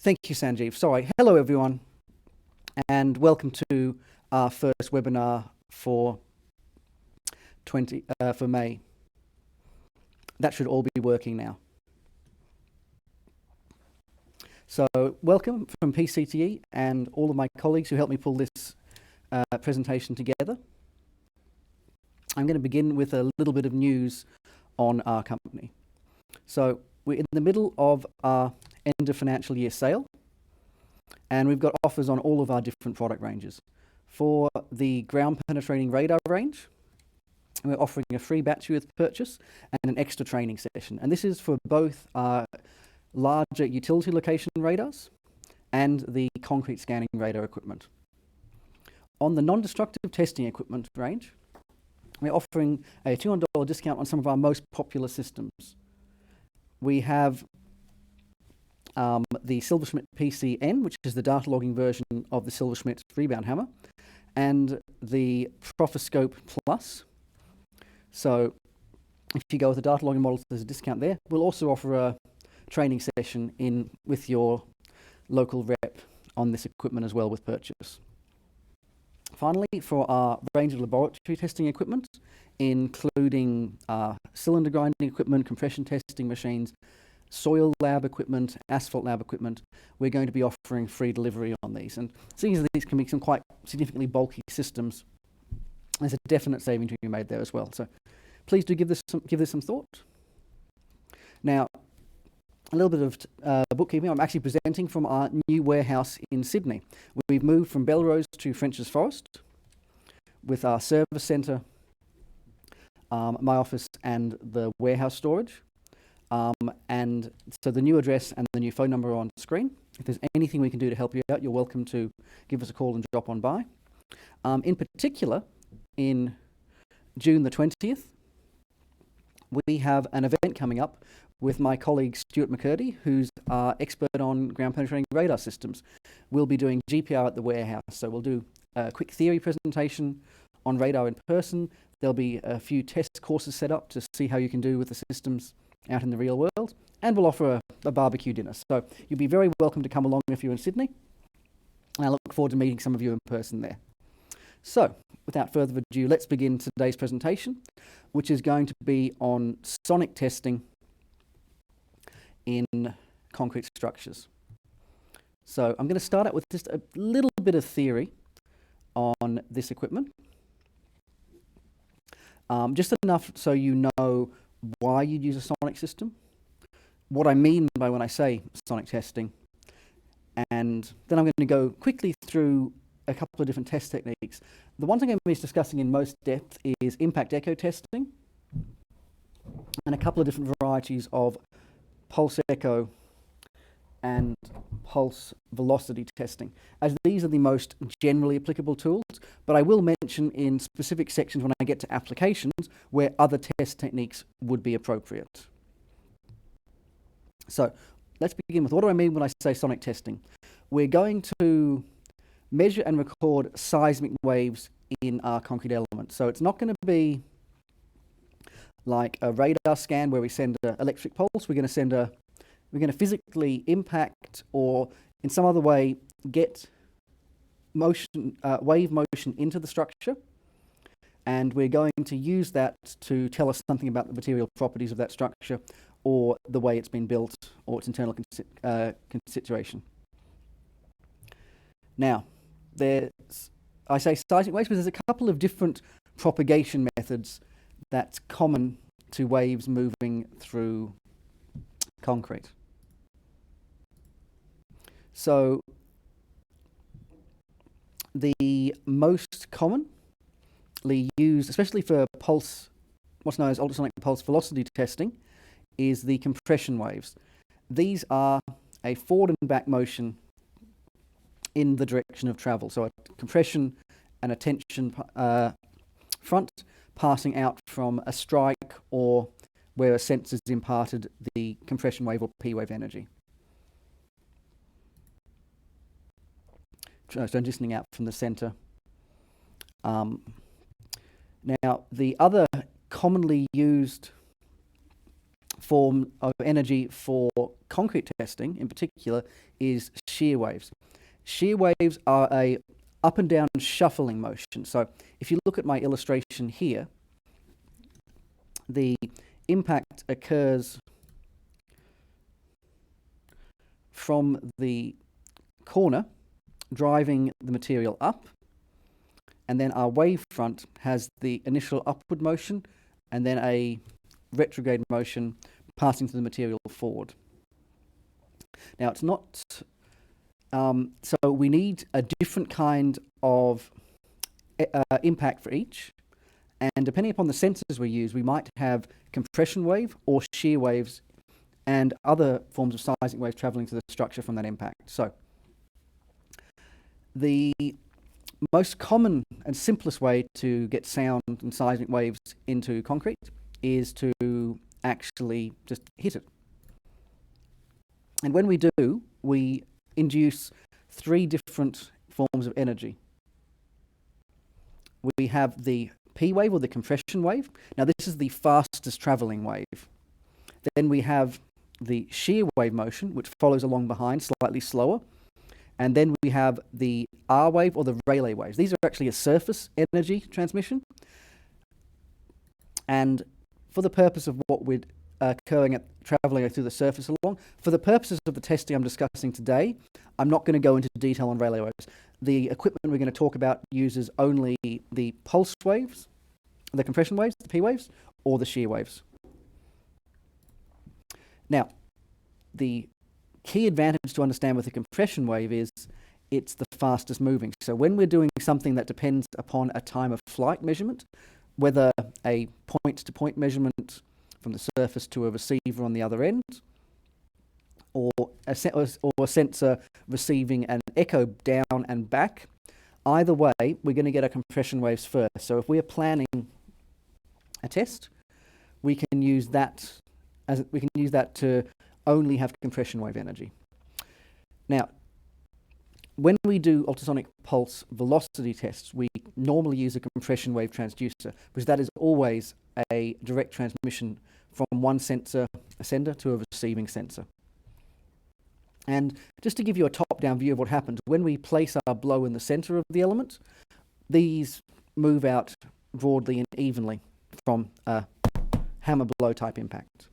Thank you, Sanjeev. Sorry. Hello, everyone, and welcome to our first webinar for May. That should all be working now. So, welcome from PCTE and all of my colleagues who helped me pull this presentation together. I'm going to begin with a little bit of news on our company. So, we're in the middle of our end of financial year sale, and we've got offers on all of our different product ranges. For the ground penetrating radar range, we're offering a free battery with purchase and an extra training session. And this is for both our larger utility location radars and the concrete scanning radar equipment. On the non-destructive testing equipment range, we're offering a $200 discount on some of our most popular systems. We have the Silverschmidt PCN, which is the data logging version of the Silverschmidt rebound hammer, and the Profoscope Plus. So if you go with the data logging model, there's a discount there. We'll also offer a training session with your local rep on this equipment as well with purchase. Finally, for our range of laboratory testing equipment, including cylinder grinding equipment, compression testing machines, soil lab equipment, asphalt lab equipment, we're going to be offering free delivery on these. And seeing as these can be some quite significantly bulky systems, there's a definite saving to be made there as well. So please do give this some thought. Now, a little bit of bookkeeping. I'm actually presenting from our new warehouse in Sydney. We've moved from Belrose to French's Forest with our service centre, my office and the warehouse storage. And so the new address and the new phone number are on screen. If there's anything we can do to help you out, you're welcome to give us a call and drop on by. In particular, in June the 20th, we have an event coming up with my colleague Stuart McCurdy, who's our expert on ground penetrating radar systems. We'll be doing GPR at the warehouse. So we'll do a quick theory presentation on radar in person. There'll be a few test courses set up to see how you can do with the systems out in the real world, and we'll offer a barbecue dinner. So you'll be very welcome to come along if you're in Sydney, and I look forward to meeting some of you in person there. So, without further ado, let's begin today's presentation, which is going to be on sonic testing in concrete structures. So I'm going to start out with just a little bit of theory on this equipment. Just enough so you know why you'd use a sonic system, what I mean by when I say sonic testing, and then I'm going to go quickly through a couple of different test techniques. The one thing I'm going to be discussing in most depth is impact echo testing and a couple of different varieties of pulse echo and pulse velocity testing, as these are the most generally applicable tools, but I will mention in specific sections when I get to applications where other test techniques would be appropriate. So let's begin with what do I mean when I say sonic testing. We're going to measure and record seismic waves in our concrete element. So it's not going to be like a radar scan where we send an electric pulse. We're going to physically impact or in some other way get motion, wave motion into the structure, and we're going to use that to tell us something about the material properties of that structure or the way it's been built or its internal constitution. Now, I say seismic waves because there's a couple of different propagation methods that's common to waves moving through concrete. So the most commonly used, especially for pulse, what's known as ultrasonic pulse velocity testing, is the compression waves. These are a forward and back motion in the direction of travel. So a compression and a tension front passing out from a strike or where a sensor's imparted the compression wave or P wave energy. Transitioning out from the center. Now, the other commonly used form of energy for concrete testing in particular is shear waves. Shear waves are a up and down shuffling motion. So if you look at my illustration here, the impact occurs from the corner driving the material up, and then our wave front has the initial upward motion and then a retrograde motion passing through the material forward. Now it's not, so we need a different kind of impact for each, and depending upon the sensors we use, we might have compression wave or shear waves and other forms of seismic waves traveling to the structure from that impact. So the most common and simplest way to get sound and seismic waves into concrete is to actually just hit it. And when we do, we induce three different forms of energy. We have the P wave or the compression wave. Now this is the fastest traveling wave. Then we have the shear wave motion, which follows along behind, slightly slower. And then we have the R wave or the Rayleigh waves. These are actually a surface energy transmission. And for the purpose of what we're traveling through the surface along, for the purposes of the testing I'm discussing today, I'm not going to go into detail on Rayleigh waves. The equipment we're going to talk about uses only the pulse waves, the compression waves, the P waves, or the shear waves. Now, the key advantage to understand with a compression wave is it's the fastest moving. So when we're doing something that depends upon a time of flight measurement, whether a point-to-point measurement from the surface to a receiver on the other end, or a sensor receiving an echo down and back, either way, we're going to get our compression waves first. So if we are planning a test, we can use that to only have compression wave energy. Now, when we do ultrasonic pulse velocity tests, we normally use a compression wave transducer, because that is always a direct transmission from one sensor, a sender, to a receiving sensor. And just to give you a top-down view of what happens, when we place our blow in the center of the element, these move out broadly and evenly from a hammer blow type impact.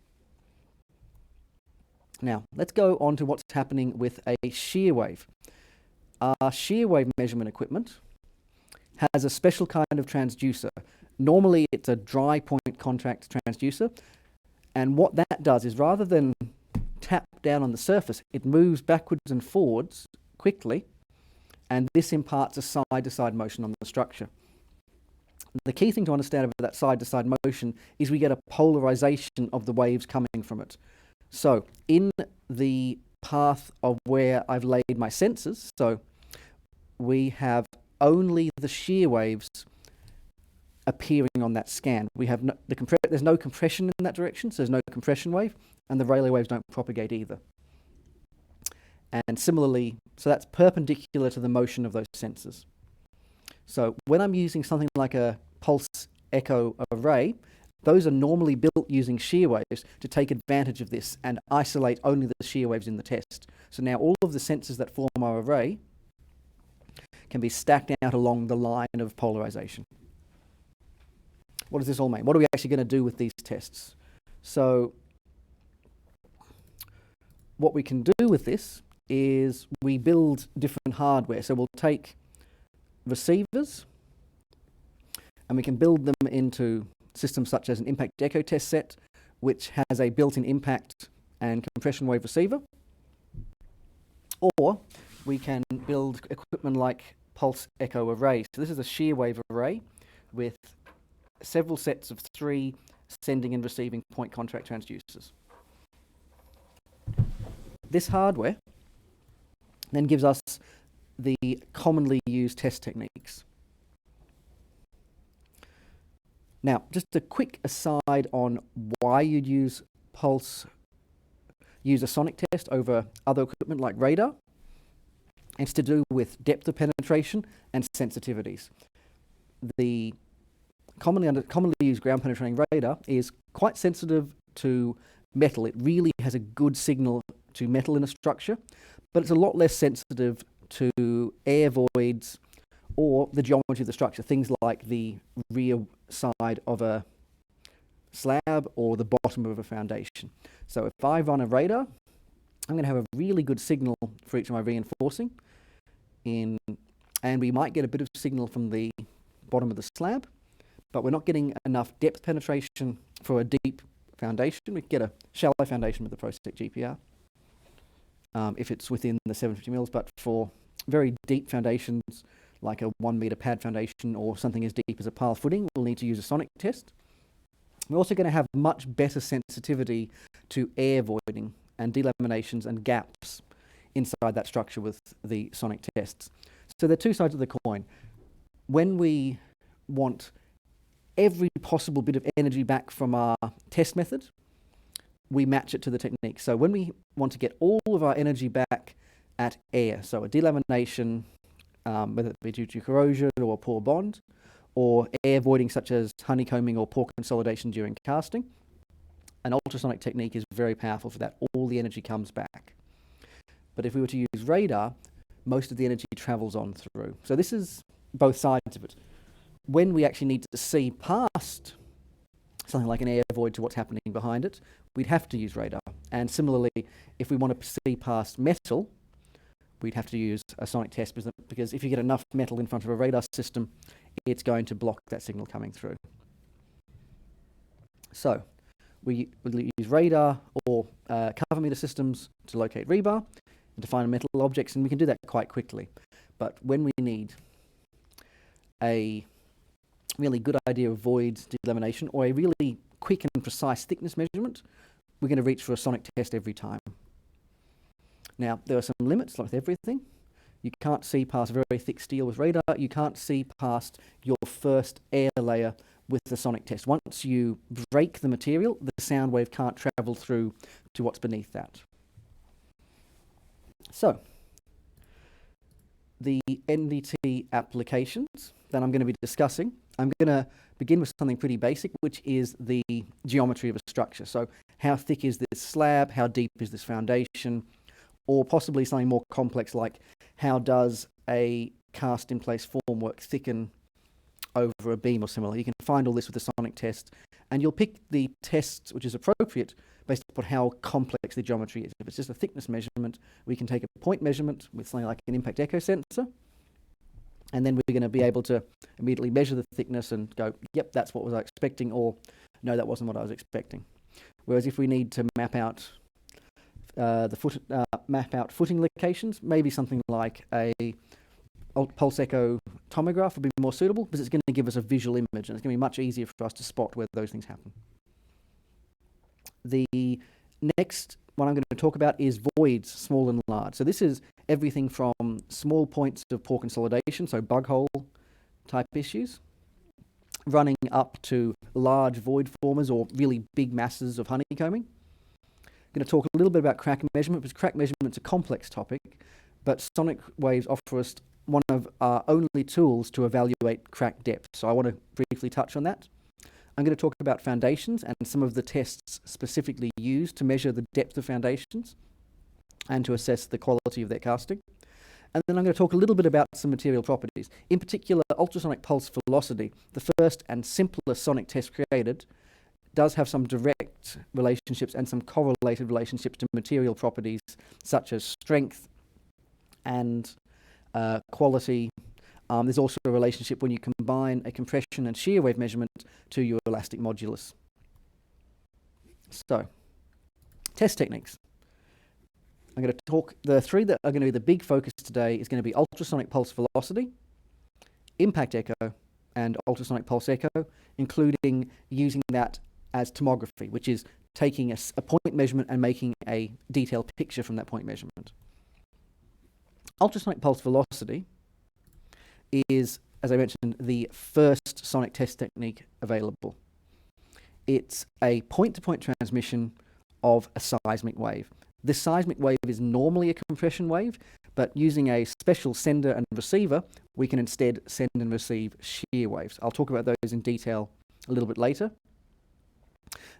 Now, let's go on to what's happening with a shear wave. Our shear wave measurement equipment has a special kind of transducer. Normally, it's a dry point contact transducer. And what that does is, rather than tap down on the surface, it moves backwards and forwards quickly, and this imparts a side-to-side motion on the structure. The key thing to understand about that side-to-side motion is we get a polarization of the waves coming from it. So in the path of where I've laid my sensors, so we have only the shear waves appearing on that scan. We have there's no compression in that direction, so there's no compression wave, and the Rayleigh waves don't propagate either. And similarly, so that's perpendicular to the motion of those sensors. So when I'm using something like a pulse echo array, those are normally built using shear waves to take advantage of this and isolate only the shear waves in the test. So now all of the sensors that form our array can be stacked out along the line of polarization. What does this all mean? What are we actually going to do with these tests? So what we can do with this is we build different hardware. So we'll take receivers and we can build them into systems such as an impact echo test set, which has a built-in impact and compression wave receiver. Or we can build equipment like pulse echo arrays. So this is a shear wave array with several sets of 3 sending and receiving point contact transducers. This hardware then gives us the commonly used test techniques. Now, just a quick aside on why you'd use a sonic test over other equipment like radar. It's to do with depth of penetration and sensitivities. The commonly used ground penetrating radar is quite sensitive to metal. It really has a good signal to metal in a structure, but it's a lot less sensitive to air voids or the geometry of the structure, things like the rear side of a slab or the bottom of a foundation. So if I run a radar, I'm going to have a really good signal for each of my reinforcing, and we might get a bit of signal from the bottom of the slab, but we're not getting enough depth penetration for a deep foundation. We can get a shallow foundation with the ProSec GPR if it's within the 750 mils, but for very deep foundations, like a 1 meter pad foundation or something as deep as a pile footing, we'll need to use a sonic test. We're also going to have much better sensitivity to air voiding and delaminations and gaps inside that structure with the sonic tests. So they're two sides of the coin. When we want every possible bit of energy back from our test method, we match it to the technique. So when we want to get all of our energy back at air, so a delamination, whether it be due to corrosion or a poor bond, or air voiding such as honeycombing or poor consolidation during casting, an ultrasonic technique is very powerful for that. All the energy comes back. But if we were to use radar, most of the energy travels on through. So this is both sides of it. When we actually need to see past something like an air void to what's happening behind it, we'd have to use radar. And similarly, if we want to see past metal, we'd have to use a sonic test, because if you get enough metal in front of a radar system, it's going to block that signal coming through. So we use radar or cover meter systems to locate rebar and to find metal objects, and we can do that quite quickly. But when we need a really good idea of voids, delamination, or a really quick and precise thickness measurement, we're going to reach for a sonic test every time. Now, there are some limits, like with everything. You can't see past very thick steel with radar. You can't see past your first air layer with the sonic test. Once you break the material, the sound wave can't travel through to what's beneath that. So, the NDT applications that I'm going to be discussing, I'm going to begin with something pretty basic, which is the geometry of a structure. So, how thick is this slab? How deep is this foundation? Or possibly something more complex, like how does a cast-in-place formwork thicken over a beam or similar? You can find all this with the sonic test, and you'll pick the test which is appropriate based upon how complex the geometry is. If it's just a thickness measurement, we can take a point measurement with something like an impact echo sensor, and then we're going to be able to immediately measure the thickness and go, yep, that's what I was expecting, or no, that wasn't what I was expecting. Whereas if we need to map out footing locations, maybe something like a pulse echo tomograph would be more suitable, because it's going to give us a visual image, and it's going to be much easier for us to spot where those things happen. The next one I'm going to talk about is voids, small and large. So this is everything from small points of poor consolidation, so bug hole type issues, running up to large void formers or really big masses of honeycombing. I'm going to talk a little bit about crack measurement, because crack measurement's a complex topic, but sonic waves offer us one of our only tools to evaluate crack depth. So I want to briefly touch on that. I'm going to talk about foundations and some of the tests specifically used to measure the depth of foundations and to assess the quality of their casting. And then I'm going to talk a little bit about some material properties. In particular, ultrasonic pulse velocity, the first and simplest sonic test created, does have some direct relationships and some correlated relationships to material properties such as strength and quality. There's also a relationship when you combine a compression and shear wave measurement to your elastic modulus. So, test techniques. I'm going to talk, the three that are going to be the big focus today is going to be ultrasonic pulse velocity, impact echo, and ultrasonic pulse echo, including using that as tomography, which is taking a point measurement and making a detailed picture from that point measurement. Ultrasonic pulse velocity is, as I mentioned, the first sonic test technique available. It's a point-to-point transmission of a seismic wave. This seismic wave is normally a compression wave, but using a special sender and receiver, we can instead send and receive shear waves. I'll talk about those in detail a little bit later.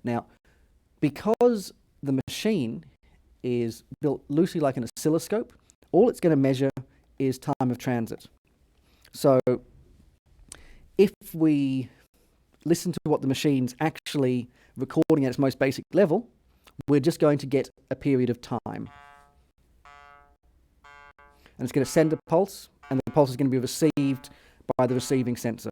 Now, Because the machine is built loosely like an oscilloscope, all it's going to measure is time of transit. So if we listen to what the machine's actually recording at its most basic level, we're just going to get a period of time. And it's going to send a pulse, and the pulse is going to be received by the receiving sensor.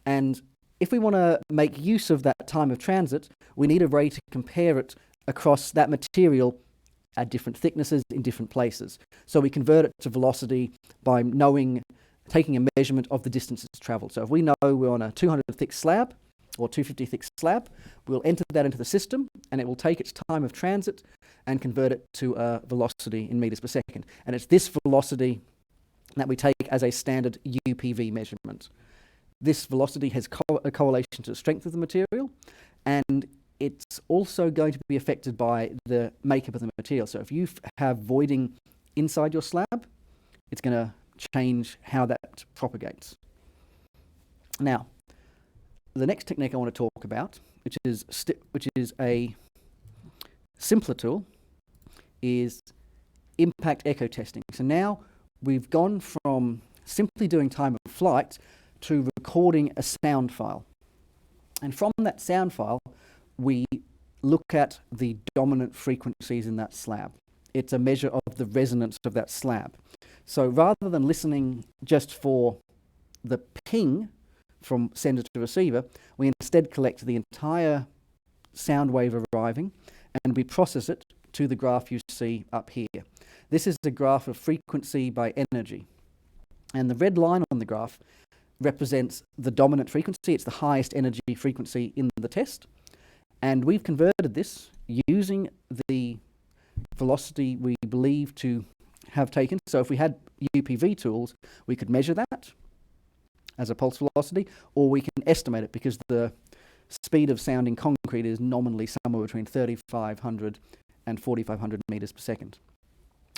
And if we want to make use of that time of transit, we need a way to compare it across that material at different thicknesses in different places. So we convert it to velocity by taking a measurement of the distances traveled. So if we know we're on a 200 thick slab or 250 thick slab, we'll enter that into the system, and it will take its time of transit and convert it to a velocity in meters per second. And it's this velocity that we take as a standard UPV measurement. This velocity has a correlation to the strength of the material, and it's also going to be affected by the makeup of the material. So if you have voiding inside your slab, it's going to change how that propagates. Now, the next technique I want to talk about, which is a simpler tool, is impact echo testing. So now we've gone from simply doing time of flight to recording a sound file. And from that sound file, we look at the dominant frequencies in that slab. It's a measure of the resonance of that slab. So rather than listening just for the ping from sender to receiver, we instead collect the entire sound wave arriving, and we process it to the graph you see up here. This is a graph of frequency by energy. And the red line on the graph represents the dominant frequency. It's the highest energy frequency in the test. And we've converted this using the velocity we believe to have taken. So if we had UPV tools, we could measure that as a pulse velocity, or we can estimate it because the speed of sound in concrete is nominally somewhere between 3,500 and 4,500 meters per second.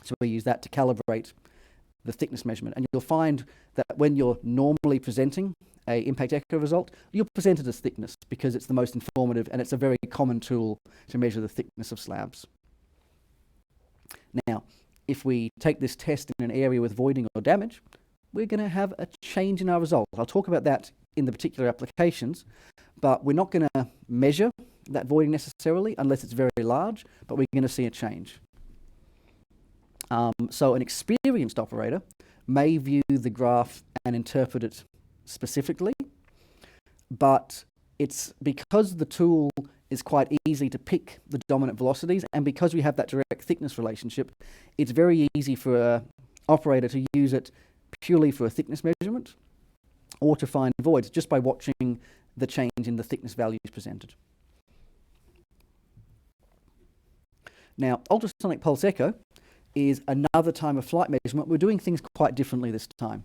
So we use that to calibrate the thickness measurement. And you'll find that when you're normally presenting an impact echo result, you'll present it as thickness because it's the most informative and it's a very common tool to measure the thickness of slabs. Now, if we take this test in an area with voiding or damage, we're going to have a change in our result. I'll talk about that in the particular applications, but we're not going to measure that voiding necessarily unless it's very large, but we're going to see a change. So an experienced operator may view the graph and interpret it specifically, but it's because the tool is quite easy to pick the dominant velocities, and because we have that direct thickness relationship, it's very easy for an operator to use it purely for a thickness measurement or to find voids just by watching the change in the thickness values presented. Now, ultrasonic pulse echo is another time of flight measurement. We're doing things quite differently this time.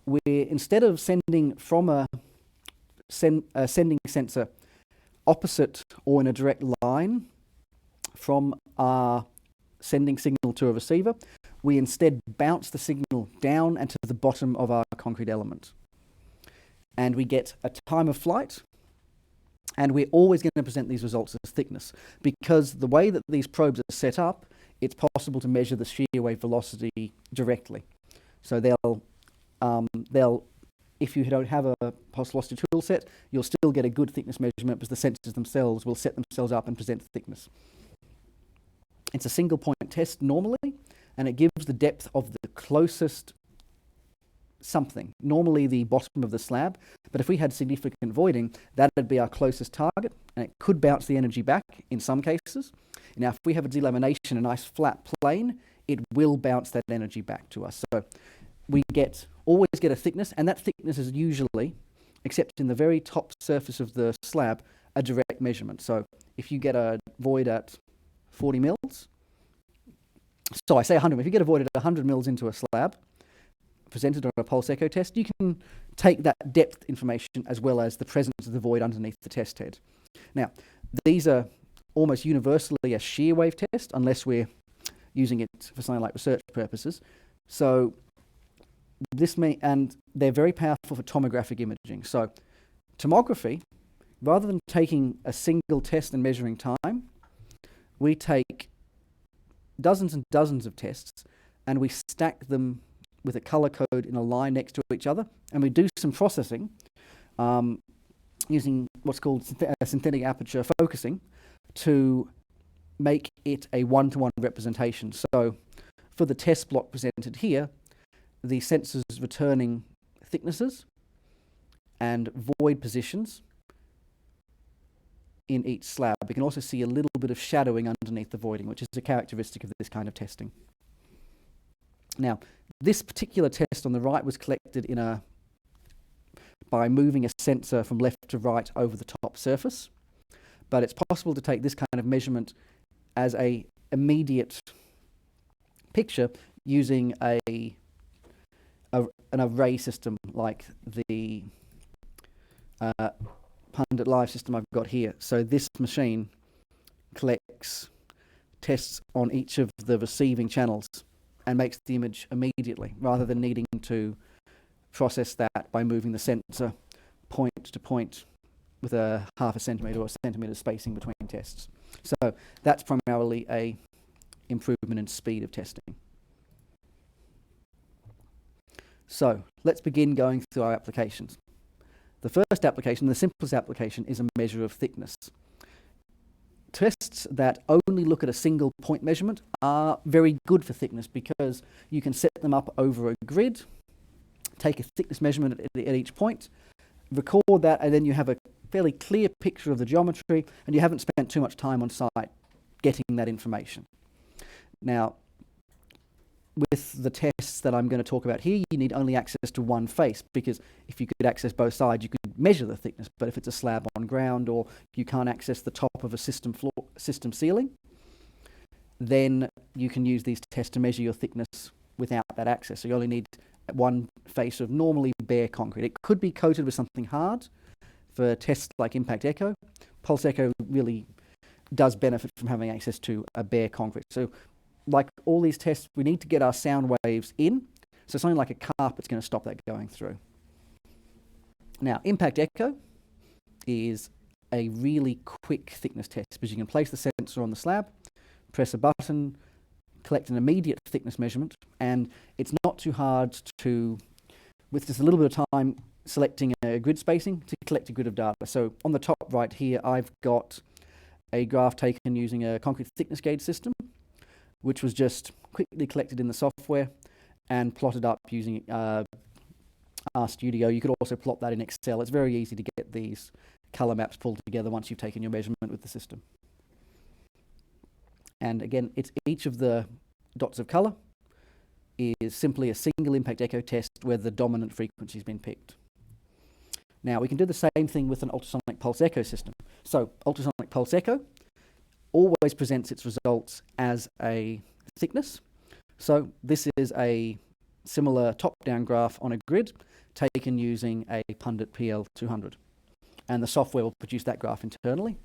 We're, instead of sending from a sending sensor opposite or in a direct line from our sending signal to a receiver, we instead bounce the signal down and to the bottom of our concrete element. And we get a time of flight, and we're always going to present these results as thickness because the way that these probes are set up, it's possible to measure the shear wave velocity directly. So if you don't have a pulse velocity tool set, you'll still get a good thickness measurement because the sensors themselves will set themselves up and present thickness. It's a single point test normally, and it gives the depth of the closest something, normally the bottom of the slab, but if we had significant voiding, that would be our closest target, and it could bounce the energy back in some cases. Now, if we have a delamination, a nice flat plane, it will bounce that energy back to us. So we always get a thickness, and that thickness is usually, except in the very top surface of the slab, a direct measurement. So if you get a void at 40 mils, so I say 100, if you get a void at 100 mils into a slab, presented on a pulse echo test, you can take that depth information as well as the presence of the void underneath the test head. Now, these are almost universally a shear wave test unless we're using it for something like research purposes. So and they're very powerful for tomographic imaging. So tomography rather than taking a single test and measuring time, we take dozens and dozens of tests and we stack them with a color code in a line next to each other, and we do some processing using what's called synthetic aperture focusing to make it a one-to-one representation. So for the test block presented here, the sensor's returning thicknesses and void positions in each slab. We can also see a little bit of shadowing underneath the voiding, which is a characteristic of this kind of testing. Now, this particular test on the right was collected by moving a sensor from left to right over the top surface, but it's possible to take this kind of measurement as an immediate picture using an array system like the Pundit Live system I've got here. So this machine collects tests on each of the receiving channels and makes the image immediately, rather than needing to process that by moving the sensor point to point with a half a centimetre or a centimetre spacing between tests. So that's primarily a improvement in speed of testing. So let's begin going through our applications. The first application, the simplest application, is a measure of thickness. Tests that only look at a single point measurement are very good for thickness because you can set them up over a grid, take a thickness measurement at each point, record that, and then you have a fairly clear picture of the geometry, and you haven't spent too much time on site getting that information. Now, with the tests that I'm going to talk about here, you need only access to one face, because if you could access both sides, you could measure the thickness. But if it's a slab on ground, or you can't access the top of a system ceiling, then you can use these tests to measure your thickness without that access. So you only need one face of normally bare concrete. It could be coated with something hard for tests like impact echo. Pulse echo really does benefit from having access to a bare concrete. So like all these tests, we need to get our sound waves in. So something like a carpet's going to stop that going through. Now, impact echo is a really quick thickness test, because you can place the sensor on the slab, press a button, collect an immediate thickness measurement, and it's not too hard to, with just a little bit of time, selecting a grid spacing to collect a grid of data. So on the top right here, I've got a graph taken using a concrete thickness gauge system, which was just quickly collected in the software and plotted up using RStudio. You could also plot that in Excel. It's very easy to get these color maps pulled together once you've taken your measurement with the system. And again, it's each of the dots of color is simply a single impact echo test where the dominant frequency has been picked. Now, we can do the same thing with an ultrasonic pulse echo system. So ultrasonic pulse echo always presents its results as a thickness. So this is a similar top-down graph on a grid taken using a Pundit PL200. And the software will produce that graph internally.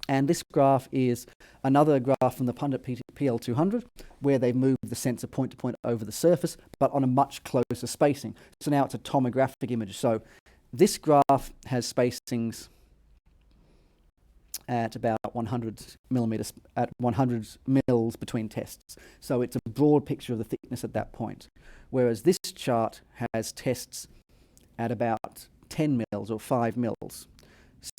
And this graph is another graph from the Pundit PL200, where they've moved the sensor point to point over the surface, but on a much closer spacing. So now it's a tomographic image. So this graph has spacings at about 100 millimeters, at 100 mils between tests. So it's a broad picture of the thickness at that point. Whereas this chart has tests at about 10 mils or 5 mils.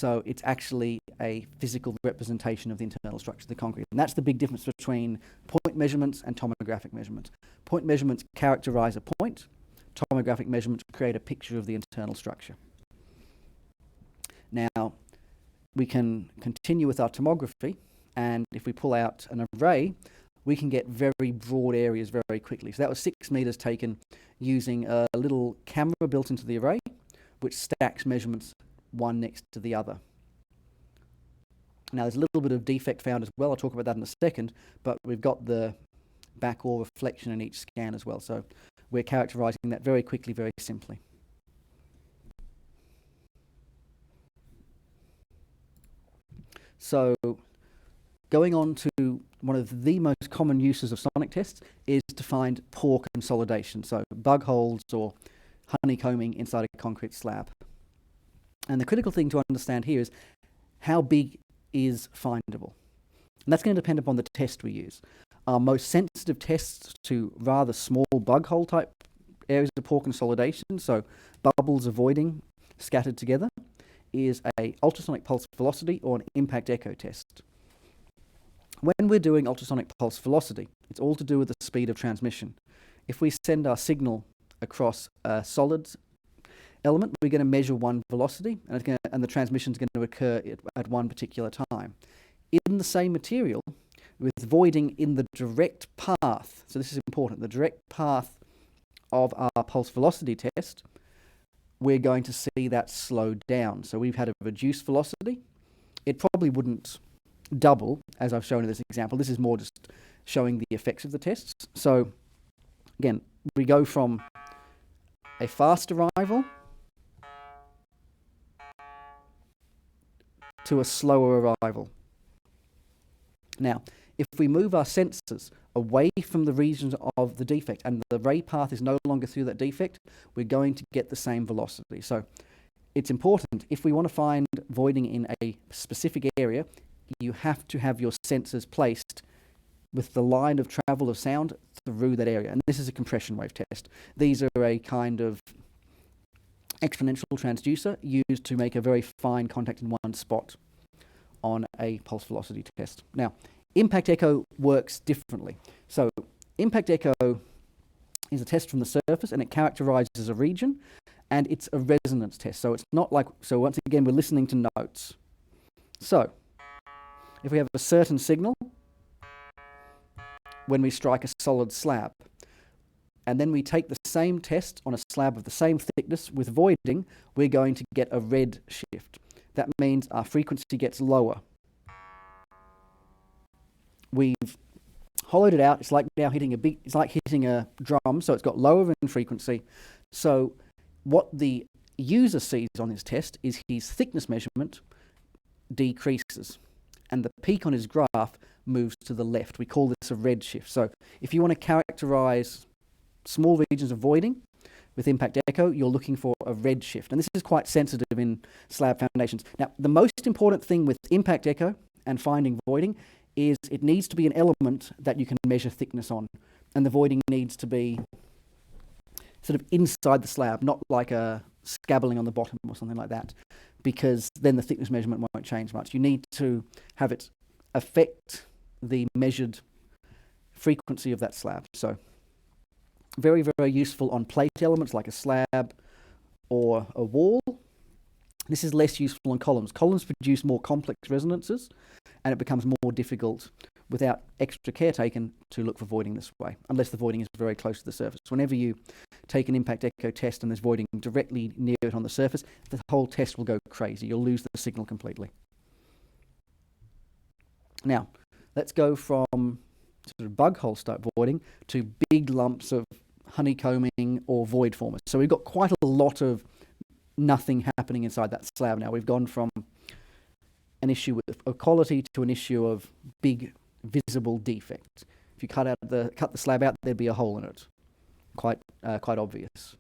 So it's actually a physical representation of the internal structure of the concrete. And that's the big difference between point measurements and tomographic measurements. Point measurements characterize a point. Tomographic measurements create a picture of the internal structure. Now, we can continue with our tomography, and if we pull out an array, we can get very broad areas very quickly. So that was 6 meters taken using a little camera built into the array, which stacks measurements one next to the other. Now, there's a little bit of defect found as well. I'll talk about that in a second, but we've got the backor reflection in each scan as well. So we're characterizing that very quickly, very simply. So going on to one of the most common uses of sonic tests is to find pore consolidation, so bug holes or honeycombing inside a concrete slab. And the critical thing to understand here is how big is findable. And that's going to depend upon the test we use. Our most sensitive tests to rather small bug hole type areas of poor consolidation, so bubbles avoiding scattered together, is a ultrasonic pulse velocity or an impact echo test. When we're doing ultrasonic pulse velocity, it's all to do with the speed of transmission. If we send our signal across a solid element, we're going to measure one velocity, and the transmission is going to occur at one particular time. In the same material, with voiding in the direct path, so this is important, the direct path of our pulse velocity test, we're going to see that slow down. So we've had a reduced velocity. It probably wouldn't double, as I've shown in this example. This is more just showing the effects of the tests. So again, we go from a fast arrival to a slower arrival. Now, if we move our sensors away from the regions of the defect and the ray path is no longer through that defect, we're going to get the same velocity. So it's important, if we want to find voiding in a specific area, you have to have your sensors placed with the line of travel of sound through that area. And this is a compression wave test. These are a kind of exponential transducer used to make a very fine contact in one spot on a pulse velocity test. Now, impact echo works differently. So impact echo is a test from the surface, and it characterizes a region, and it's a resonance test. So it's not like, so once again, we're listening to notes. So if we have a certain signal when we strike a solid slab, and then we take the same test on a slab of the same thickness with voiding, we're going to get a red shift. That means our frequency gets lower. We've hollowed it out. It's like now hitting a drum, so it's got lower in frequency. So what the user sees on his test is his thickness measurement decreases, and the peak on his graph moves to the left. We call this a red shift. So if you want to characterize small regions of voiding with impact echo, you're looking for a red shift. And this is quite sensitive in slab foundations. Now, the most important thing with impact echo and finding voiding is it needs to be an element that you can measure thickness on. And the voiding needs to be sort of inside the slab, not like a scabbling on the bottom or something like that, because then the thickness measurement won't change much. You need to have it affect the measured frequency of that slab. So very, very useful on plate elements like a slab or a wall. This is less useful on columns. Columns produce more complex resonances, and it becomes more difficult without extra care taken to look for voiding this way, unless the voiding is very close to the surface. Whenever you take an impact echo test and there's voiding directly near it on the surface, the whole test will go crazy. You'll lose the signal completely. Now, let's go from sort of bug hole type voiding to big lumps of honeycombing or void formers. So we've got quite a lot of nothing happening inside that slab now. We've gone from an issue of quality to an issue of big visible defect. If you cut the slab out, there'd be a hole in it. Quite obvious.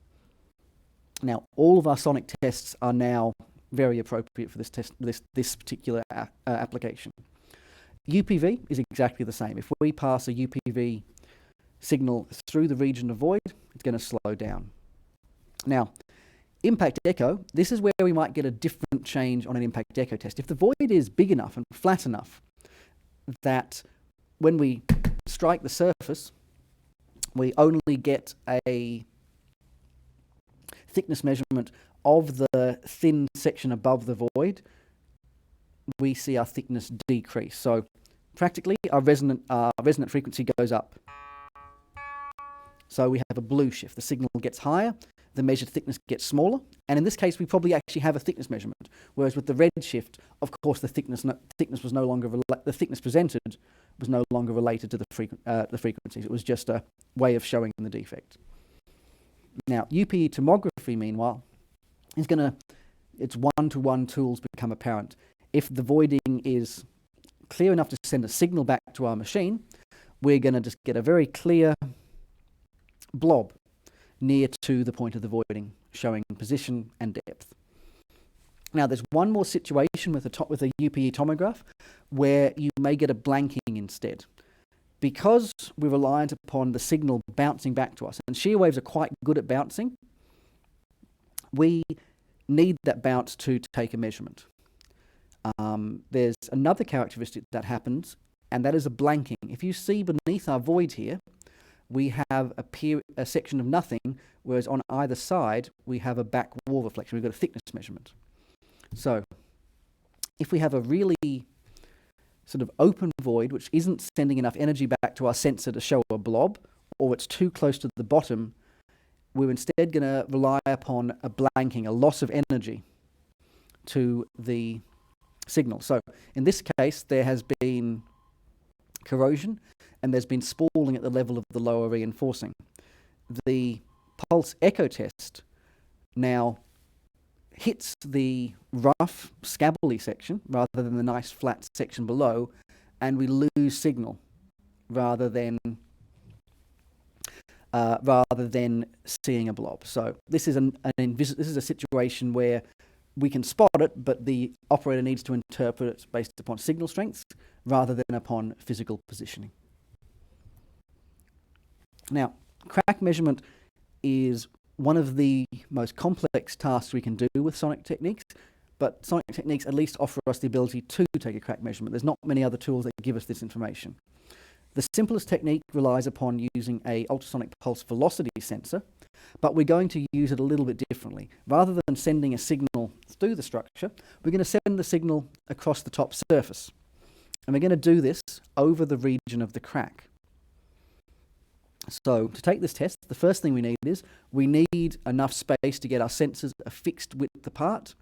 Now, all of our sonic tests are now very appropriate for this particular application. UPV is exactly the same. If we pass a UPV signal through the region of void, it's going to slow down. Now, impact echo, this is where we might get a different change on an impact echo test. If the void is big enough and flat enough that when we strike the surface, we only get a thickness measurement of the thin section above the void, we see our thickness decrease. So practically our resonant frequency goes up. So we have a blue shift. The signal gets higher, the measured thickness gets smaller, and in this case we probably actually have a thickness measurement. Whereas with the red shift, of course, the thickness was no longer the thickness presented was no longer related to the frequencies. It was just a way of showing the defect. Now, UPE tomography, meanwhile, its one-to-one tools become apparent. If the voiding is clear enough to send a signal back to our machine, we're going to just get a very clear blob near to the point of the voiding, showing position and depth. Now, there's one more situation with a UPE tomograph where you may get a blanking instead. Because we're reliant upon the signal bouncing back to us, and shear waves are quite good at bouncing, we need that bounce to take a measurement. There's another characteristic that happens, and that is a blanking. If you see beneath our void here, we have a section of nothing, whereas on either side, we have a back wall reflection. We've got a thickness measurement. So if we have a really sort of open void, which isn't sending enough energy back to our sensor to show a blob, or it's too close to the bottom, we're instead going to rely upon a blanking, a loss of energy to the signal. So in this case, there has been corrosion and there's been spalling at the level of the lower reinforcing. The pulse echo test now hits the rough, scabbly section rather than the nice flat section below, and we lose signal rather than seeing a blob. So this is this is a situation where we can spot it, but the operator needs to interpret it based upon signal strengths rather than upon physical positioning. Now, crack measurement is one of the most complex tasks we can do with sonic techniques, but sonic techniques at least offer us the ability to take a crack measurement. There's not many other tools that give us this information. The simplest technique relies upon using a ultrasonic pulse velocity sensor, but we're going to use it a little bit differently. Rather than sending a signal through the structure, we're going to send the signal across the top surface. And we're going to do this over the region of the crack. So to take this test, the first thing we need is we need enough space to get our sensors a fixed width apart,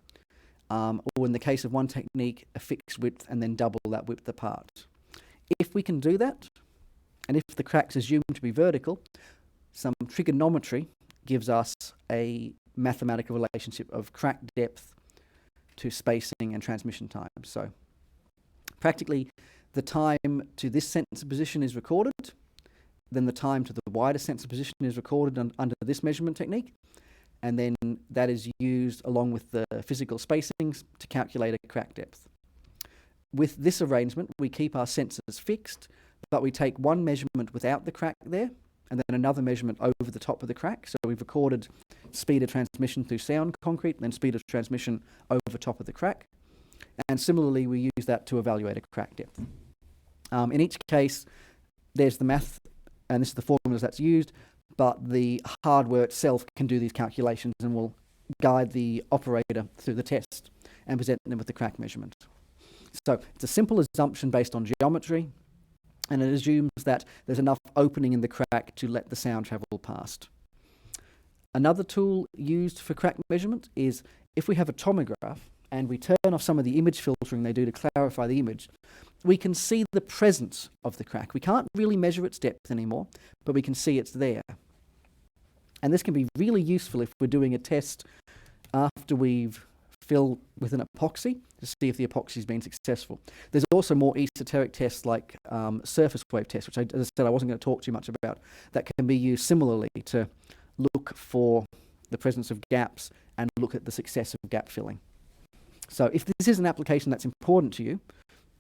or in the case of one technique, a fixed width and then double that width apart. If we can do that, and if the crack's assumed to be vertical, some trigonometry gives us a mathematical relationship of crack depth to spacing and transmission time. So practically the time to this sensor position is recorded, then the time to the wider sensor position is recorded under this measurement technique, and then that is used along with the physical spacings to calculate a crack depth. With this arrangement, we keep our sensors fixed, but we take one measurement without the crack there, and then another measurement over the top of the crack. So we've recorded speed of transmission through sound concrete, and then speed of transmission over top of the crack. And similarly, we use that to evaluate a crack depth. In each case, there's the math, and this is the formulas that's used, but the hardware itself can do these calculations and will guide the operator through the test and present them with the crack measurement. So it's a simple assumption based on geometry, and it assumes that there's enough opening in the crack to let the sound travel past. Another tool used for crack measurement is if we have a tomograph and we turn off some of the image filtering they do to clarify the image, we can see the presence of the crack. We can't really measure its depth anymore, but we can see it's there. And this can be really useful if we're doing a test after we've filled with an epoxy to see if the epoxy's been successful. There's also more esoteric tests like surface wave tests, which, as I said, I wasn't going to talk too much about, that can be used similarly to look for the presence of gaps and look at the success of gap filling. So if this is an application that's important to you,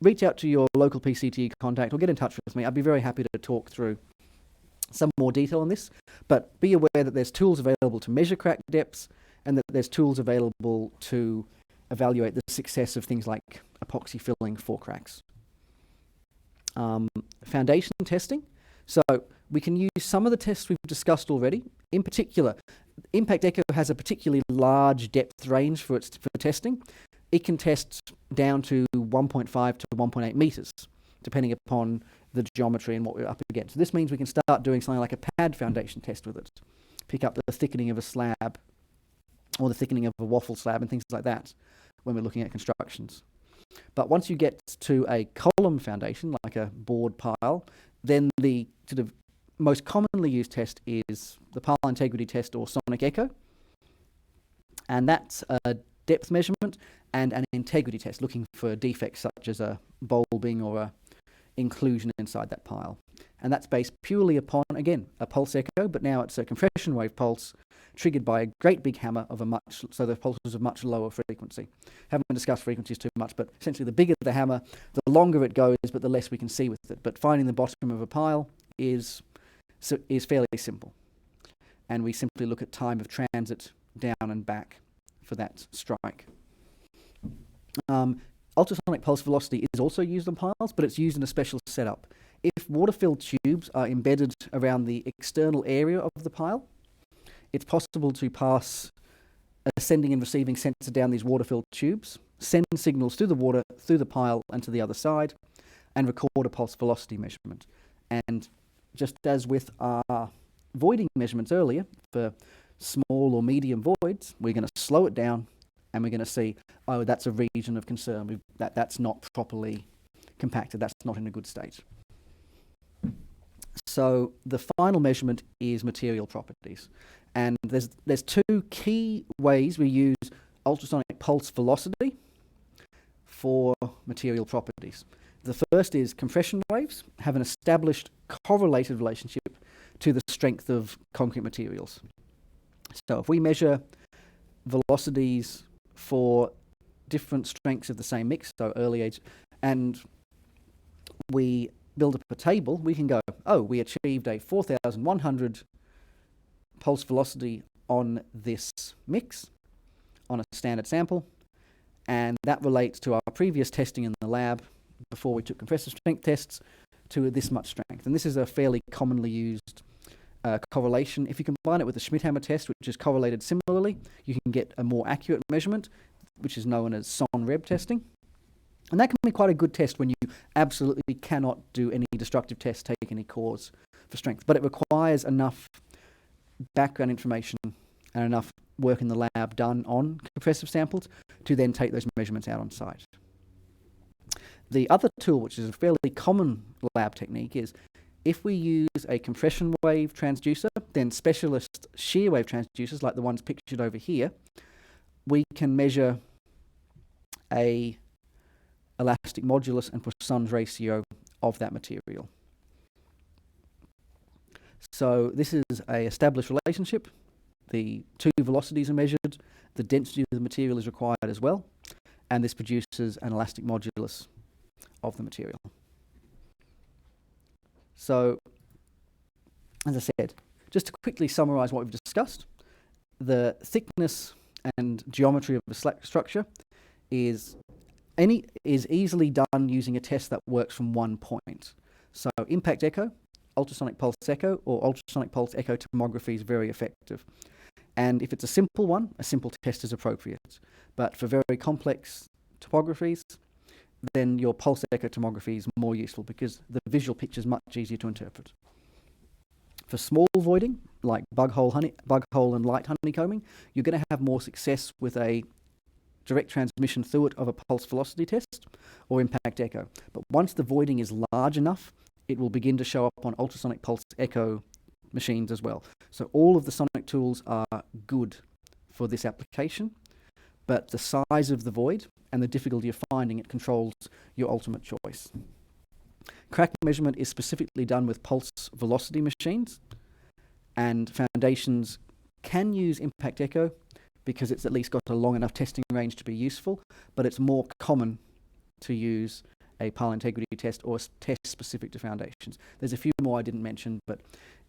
reach out to your local PCT contact or get in touch with me. I'd be very happy to talk through some more detail on this, but be aware that there's tools available to measure crack depths and that there's tools available to evaluate the success of things like epoxy filling for cracks. Foundation testing. So we can use some of the tests we've discussed already. In particular, Impact Echo has a particularly large depth range for testing. It can test down to 1.5 to 1.8 meters, depending upon the geometry and what we're up against. So this means we can start doing something like a pad foundation test with it, pick up the thickening of a slab or the thickening of a waffle slab and things like that when we're looking at constructions. But once you get to a column foundation, like a board pile, then the sort of most commonly used test is the pile integrity test or sonic echo. And that's a depth measurement and an integrity test, looking for defects such as a bulbing or a inclusion inside that pile. And that's based purely upon, again, a pulse echo, but now it's a compression wave pulse triggered by a great big hammer so the pulses of much lower frequency. Haven't discussed frequencies too much, but essentially the bigger the hammer, the longer it goes, but the less we can see with it. But finding the bottom of a pile is fairly simple. And we simply look at time of transit down and back for that strike. Ultrasonic pulse velocity is also used on piles, but it's used in a special setup. If water-filled tubes are embedded around the external area of the pile, it's possible to pass a sending and receiving sensor down these water-filled tubes, send signals through the water, through the pile and to the other side, and record a pulse velocity measurement. And just as with our voiding measurements earlier, for small or medium voids, we're going to slow it down and we're going to see, oh, that's a region of concern. That's not properly compacted. That's not in a good state. So the final measurement is material properties. And there's two key ways we use ultrasonic pulse velocity for material properties. The first is compression waves have an established correlated relationship to the strength of concrete materials. So if we measure velocities for different strengths of the same mix, so early age, and we build up a table, we can go, oh, we achieved a 4,100 pulse velocity on this mix, on a standard sample, and that relates to our previous testing in the lab before we took compressive strength tests to this much strength. And this is a fairly commonly used correlation. If you combine it with the Schmidt-Hammer test, which is correlated similarly, you can get a more accurate measurement, which is known as SON-REB testing. And that can be quite a good test when you absolutely cannot do any destructive tests, take any cores for strength. But it requires enough background information and enough work in the lab done on compressive samples to then take those measurements out on site. The other tool, which is a fairly common lab technique, is if we use a compression wave transducer, then specialist shear wave transducers, like the ones pictured over here, we can measure a elastic modulus and Poisson's ratio of that material. So this is a established relationship. The two velocities are measured, the density of the material is required as well, and this produces an elastic modulus of the material. So, as I said, just to quickly summarize what we've discussed, the thickness and geometry of a structure is easily done using a test that works from one point. So impact echo, ultrasonic pulse echo, or ultrasonic pulse echo tomography is very effective. And if it's a simple one, a simple test is appropriate. But for very complex topographies, then your pulse echo tomography is more useful because the visual picture is much easier to interpret. For small voiding, like bug hole and light honeycombing, you're going to have more success with a direct transmission through it of a pulse velocity test or impact echo. But once the voiding is large enough, it will begin to show up on ultrasonic pulse echo machines as well. So all of the sonic tools are good for this application, but the size of the void and the difficulty of finding it controls your ultimate choice. Crack measurement is specifically done with pulse velocity machines, and foundations can use impact echo because it's at least got a long enough testing range to be useful, but it's more common to use a pile integrity test or a test specific to foundations. There's a few more I didn't mention, but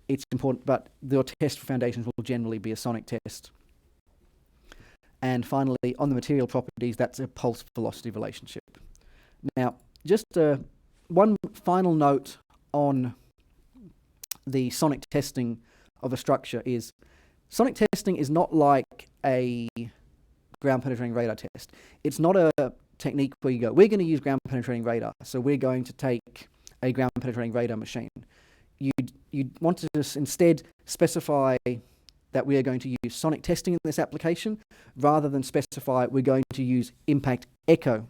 it's important, but your test for foundations will generally be a sonic test. And finally, on the material properties, that's a pulse velocity relationship. Now, just one final note on the sonic testing of a structure is sonic testing is not like a ground penetrating radar test. It's not a technique where you go, we're going to use ground penetrating radar, so we're going to take a ground penetrating radar machine. You'd want to just instead specify that we are going to use sonic testing in this application rather than specify we're going to use impact echo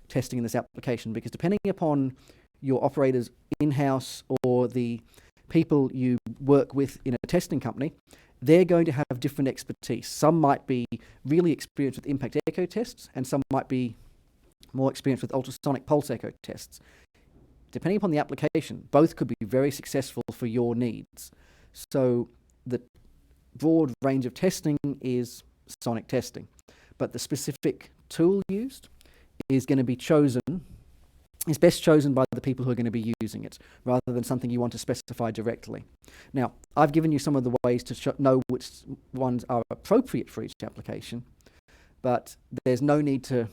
testing in this application, because depending upon your operators in-house or the people you work with in a testing company, they're going to have different expertise. Some might be really experienced with impact echo tests, and some might be more experienced with ultrasonic pulse echo tests. depending upon the application, both could be very successful for your needs. So the broad range of testing is sonic testing, but the specific tool used is going to be is best chosen by the people who are going to be using it, rather than something you want to specify directly. Now, I've given you some of the ways to know which ones are appropriate for each application, but there's no need to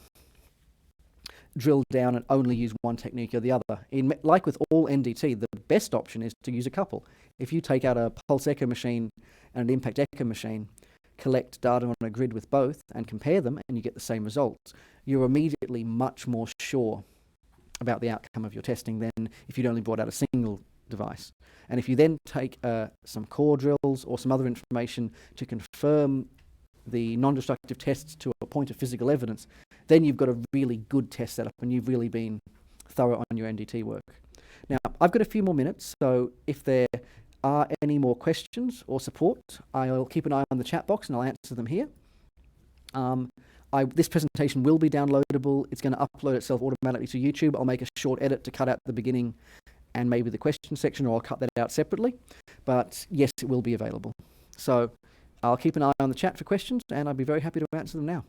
drill down and only use one technique or the other. Like with all NDT, the best option is to use a couple. If you take out a pulse echo machine and an impact echo machine, collect data on a grid with both and compare them, and you get the same results, you're immediately much more sure about the outcome of your testing than if you'd only brought out a single device. And if you then take some core drills or some other information to confirm the non-destructive tests to a point of physical evidence, then you've got a really good test setup and you've really been thorough on your NDT work. Now, I've got a few more minutes, so if there are any more questions or support, I'll keep an eye on the chat box and I'll answer them here. This presentation will be downloadable. It's going to upload itself automatically to YouTube. I'll make a short edit to cut out the beginning and maybe the question section, or I'll cut that out separately. But yes, it will be available. So I'll keep an eye on the chat for questions, and I'd be very happy to answer them now.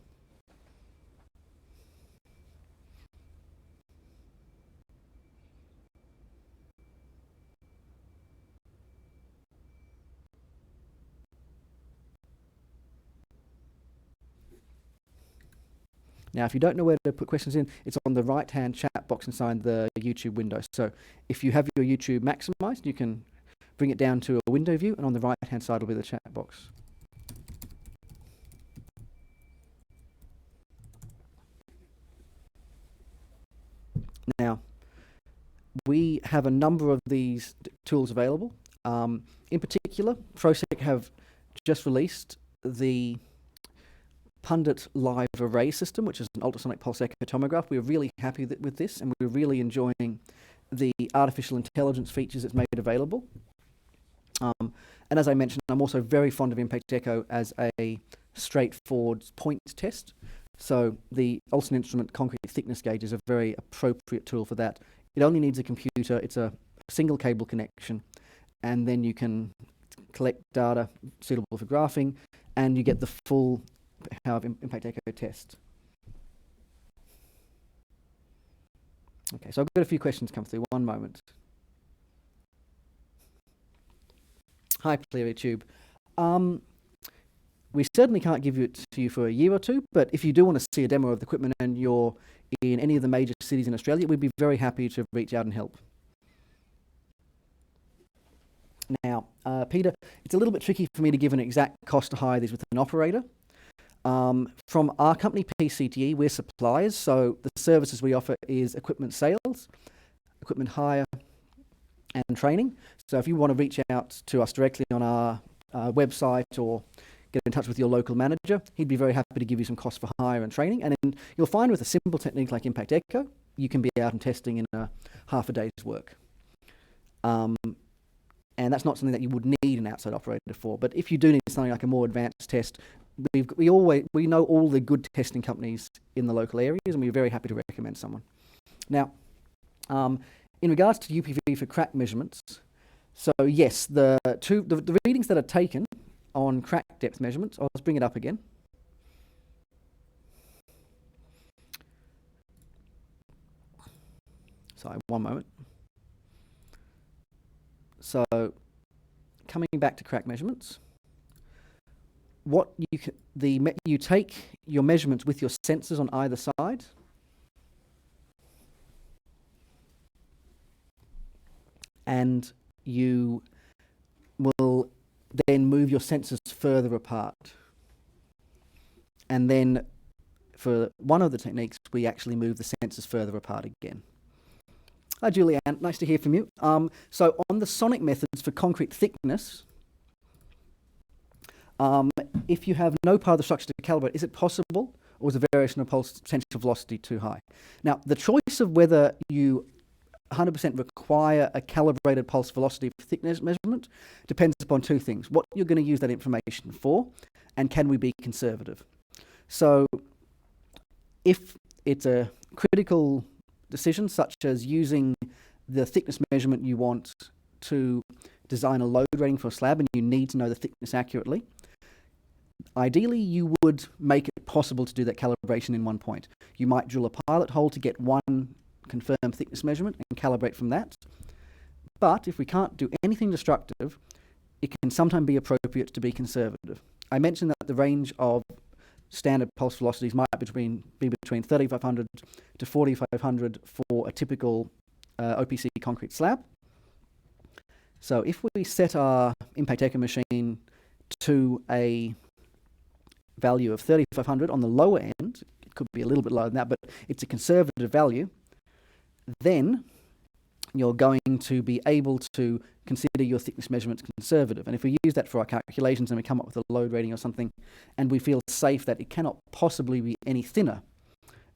Now, if you don't know where to put questions in, it's on the right-hand chat box inside the YouTube window. So if you have your YouTube maximized, you can bring it down to a window view, and on the right-hand side will be the chat box. Now, we have a number of these tools available. In particular, ProSec have just released the Pundit Live Array system, which is an ultrasonic pulse echo tomograph. We're really happy with this, and we're really enjoying the artificial intelligence features it's made available. And as I mentioned, I'm also very fond of impact echo as a straightforward point test. So the Olsen instrument concrete thickness gauge is a very appropriate tool for that. It only needs a computer. It's a single cable connection, and then you can collect data suitable for graphing, and you get the full power of impact echo test. Okay, so I've got a few questions come through. One moment. Hi, PlearTube. We certainly can't give it to you for a year or two, but if you do want to see a demo of the equipment and you're in any of the major cities in Australia, we'd be very happy to reach out and help. Now, Peter, it's a little bit tricky for me to give an exact cost to hire these with an operator. From our company, PCTE, we're suppliers, so the services we offer is equipment sales, equipment hire, and training. So if you want to reach out to us directly on our website or get in touch with your local manager, he'd be very happy to give you some cost for hire and training. And then you'll find with a simple technique like impact echo, you can be out and testing in half a day's work. And that's not something that you would need an outside operator for. But if you do need something like a more advanced test, we know all the good testing companies in the local areas, and we're very happy to recommend someone. Now, in regards to UPV for crack measurements, so yes, the readings that are taken on crack depth measurements, I'll just bring it up again. Sorry, one moment. So, coming back to crack measurements, you take your measurements with your sensors on either side, and you will then move your sensors further apart. And then for one of the techniques, we actually move the sensors further apart again. Hi, Julianne. Nice to hear from you. So on the sonic methods for concrete thickness, if you have no part of the structure to calibrate, is it possible, or is the variation of pulse potential velocity too high? Now, the choice of whether you 100% require a calibrated pulse velocity for thickness measurement depends upon two things: what you're going to use that information for, and can we be conservative? So if it's a critical decision, such as using the thickness measurement you want to design a load rating for a slab, and you need to know the thickness accurately, ideally you would make it possible to do that calibration in one point. You might drill a pilot hole to get one confirmed thickness measurement and calibrate from that. But if we can't do anything destructive, it can sometimes be appropriate to be conservative. I mentioned that the range of standard pulse velocities might be between 3,500 to 4,500 for a typical OPC concrete slab. So if we set our impact echo machine to a value of 3,500 on the lower end, it could be a little bit lower than that, but it's a conservative value, then you're going to be able to consider your thickness measurements conservative. And if we use that for our calculations and we come up with a load rating or something, and we feel safe that it cannot possibly be any thinner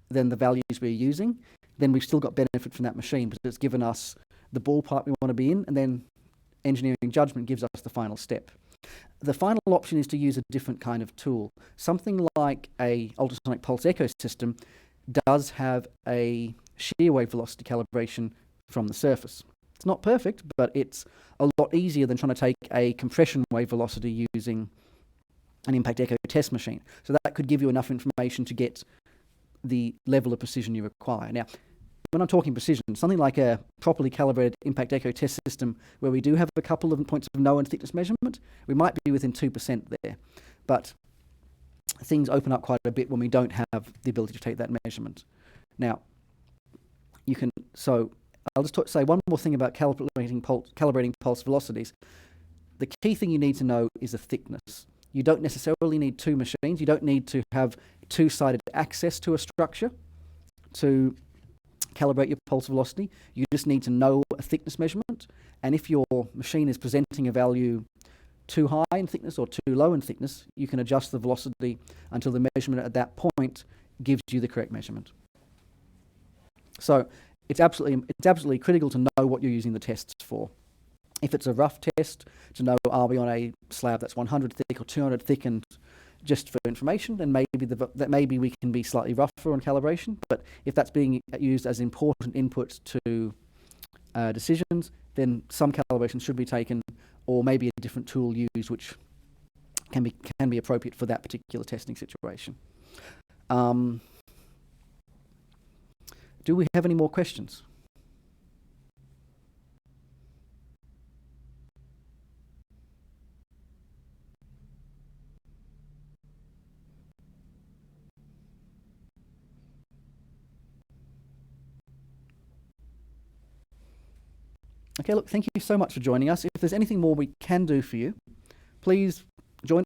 than the values we're using, then we've still got benefit from that machine because it's given us the ballpark we want to be in, and then engineering judgment gives us the final step. The final option is to use a different kind of tool. Something like a ultrasonic pulse echo system does have a shear wave velocity calibration from the surface. It's not perfect, but it's a lot easier than trying to take a compression wave velocity using an impact echo test machine. So that could give you enough information to get the level of precision you require. Now, when I'm talking precision, something like a properly calibrated impact echo test system where we do have a couple of points of known thickness measurement, we might be within 2% there. But things open up quite a bit when we don't have the ability to take that measurement. Now, so I'll just say one more thing about calibrating pulse velocities. The key thing you need to know is the thickness. You don't necessarily need two machines. You don't need to have two-sided access to a structure to calibrate your pulse velocity. You just need to know a thickness measurement. And if your machine is presenting a value too high in thickness or too low in thickness, you can adjust the velocity until the measurement at that point gives you the correct measurement. So it's absolutely critical to know what you're using the tests for. If it's a rough test, to know are we on a slab that's 100 thick or 200 thick, and just for information, then maybe we can be slightly rougher on calibration. But if that's being used as important input to decisions, then some calibration should be taken, or maybe a different tool used, which can be appropriate for that particular testing situation. Do we have any more questions? Okay, look, thank you so much for joining us. If there's anything more we can do for you, please